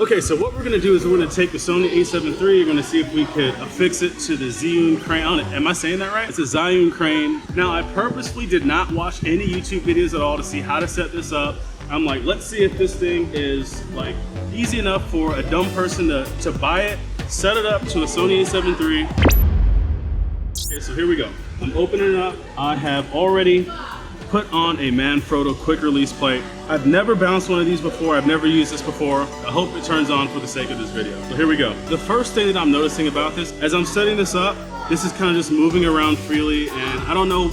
Okay, so what we're gonna do is we're gonna take the Sony a7 III, we're gonna see if we could affix it to the Zhiyun crane. Am I saying that right? It's a Zhiyun crane. Now, I purposely did not watch any YouTube videos at all to see how to set this up. I'm like, let's see if this thing is like easy enough for a dumb person to buy it, set it up to a Sony a7 III. Okay, so here we go. I'm opening it up. I have already put on a Manfrotto quick release plate. I've never bounced one of these before. I've never used this before. I hope it turns on for the sake of this video. So here we go. The first thing that I'm noticing about this, as I'm setting this up, this is kind of just moving around freely, and I don't know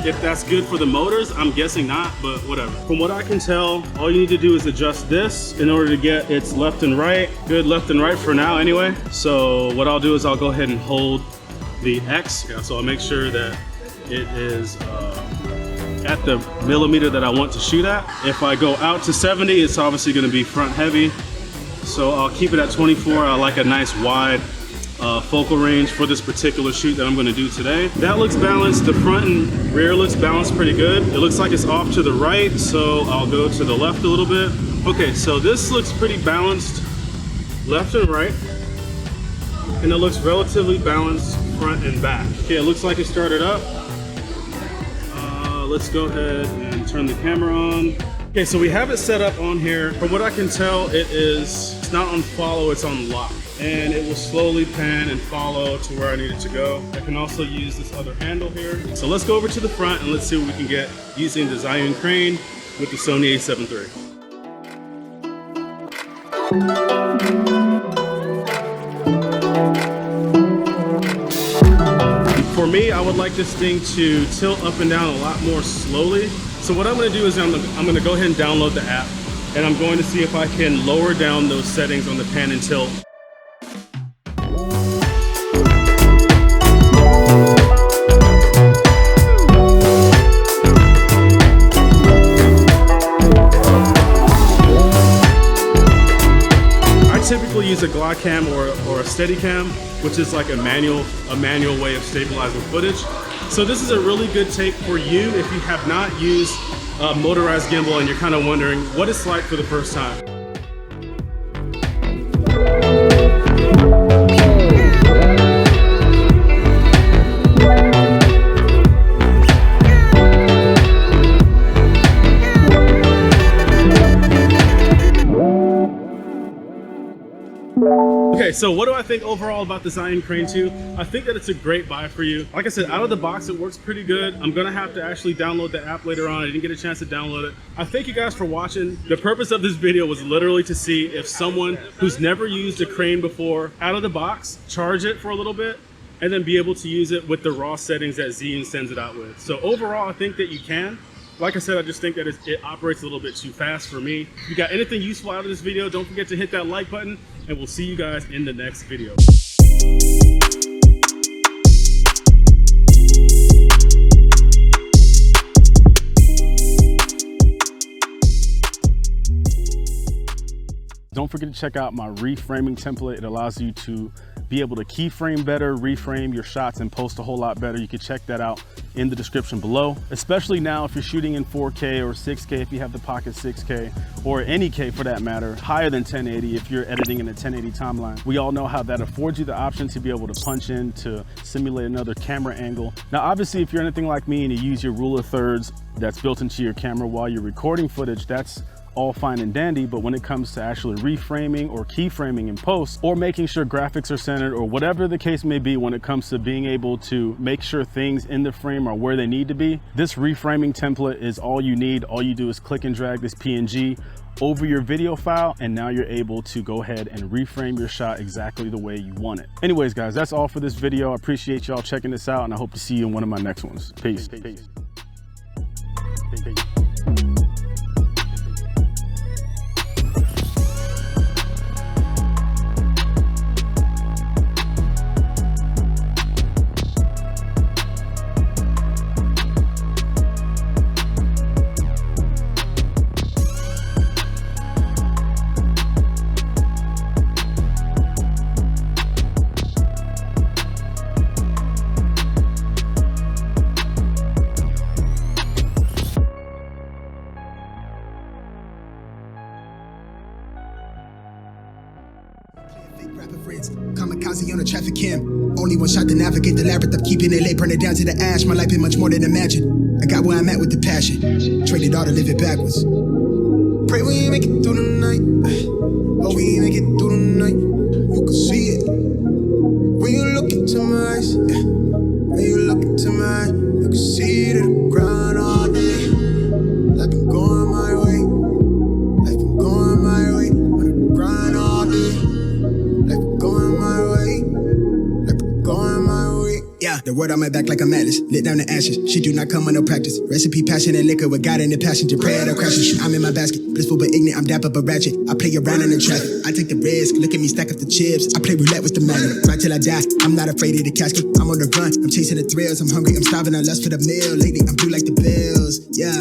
if that's good for the motors. I'm guessing not, but whatever. From what I can tell, all you need to do is adjust this in order to get its left and right. Good left and right for now anyway. So what I'll do is I'll go ahead and hold the X. Yeah, so I'll make sure that it is at the millimeter that I want to shoot at. If I go out to 70, it's obviously going to be front heavy. So I'll keep it at 24. I like a nice wide focal range for this particular shoot that I'm going to do today. That looks balanced. The front and rear looks balanced pretty good. It looks like it's off to the right, so I'll go to the left a little bit. Okay, so this looks pretty balanced left and right, and it looks relatively balanced front and back. Okay, it looks like it started up. Let's go ahead and turn the camera on. Okay, so we have it set up on here. From what I can tell, it's not on follow, it's on lock. And it will slowly pan and follow to where I need it to go. I can also use this other handle here. So let's go over to the front and let's see what we can get using the Zhiyun crane with the Sony a7 III. For me, I would like this thing to tilt up and down a lot more slowly. So what I'm gonna do is I'm gonna go ahead and download the app, and I'm going to see if I can lower down those settings on the pan and tilt. Typically use a Glidecam or a Steadicam, which is like a manual way of stabilizing footage. So this is a really good take for you if you have not used a motorized gimbal and you're kind of wondering what it's like for the first time. Okay, so what do I think overall about the Zhiyun Crane 2? I think that it's a great buy for you. Like I said, out of the box, it works pretty good. I'm gonna have to actually download the app later on. I didn't get a chance to download it. I thank you guys for watching. The purpose of this video was literally to see if someone who's never used a crane before, out of the box, charge it for a little bit, and then be able to use it with the raw settings that Zhiyun sends it out with. So overall, I think that you can. Like I said, I just think that it operates a little bit too fast for me. If you got anything useful out of this video, don't forget to hit that like button, and we'll see you guys in the next video. Don't forget to check out my reframing template. It allows you to be able to keyframe better, reframe your shots, and post a whole lot better. You can check that out in the description below, especially now if you're shooting in 4K or 6K, if you have the Pocket 6K, or any K for that matter, higher than 1080 if you're editing in a 1080 timeline. We all know how that affords you the option to be able to punch in to simulate another camera angle. Now, obviously, if you're anything like me and you use your rule of thirds that's built into your camera while you're recording footage, that's all fine and dandy, but when it comes to actually reframing or keyframing in post, or making sure graphics are centered, or whatever the case may be, when it comes to being able to make sure things in the frame are where they need to be, this reframing template is all you need. All you do is click and drag this PNG over your video file, and now you're able to go ahead and reframe your shot exactly the way you want it. Anyways, guys, that's all for this video. I appreciate y'all checking this out, and I hope to see you in one of my next ones. Peace. Peace. Rapper friends, kamikaze on a traffic cam. Only one shot to navigate the labyrinth of keeping it late, burn it down to the ash. My life been much more than imagined. I got where I'm at with the passion. Traded all to live it backwards. Pray we ain't make it through the night. Oh, we ain't make it through the night. You can see it when you look into my eyes. When you look into my eyes, you can see the ground all day. Life been going my way. Life been going my way. On the grind all day. Life been going my way. Life been going my way. Yeah, the word on my back like a atlas. Lit down the ashes. She do not come with no practice. Recipe, passion, and liquor with God in the passenger. Prayer to crashes. I'm in my basket. Blissful but ignorant. I'm dapper but ratchet. I play around in the traffic. I take the risk. Look at me stack up the chips. I play roulette with the magnet. Right till I die. I'm not afraid of the casket. I'm on the run. I'm chasing the thrills. I'm hungry. I'm starving. I lust for the meal. Lately, I'm blue like the bills. Yeah.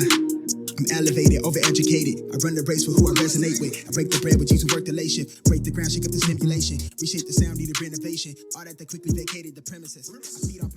I'm elevated, overeducated. I run the race for who I resonate with. I break the bread with Jesus who work the late shift. Break the ground, shake up the simulation. Reshape the sound, need a renovation. All that they quickly vacated the premises. I feed on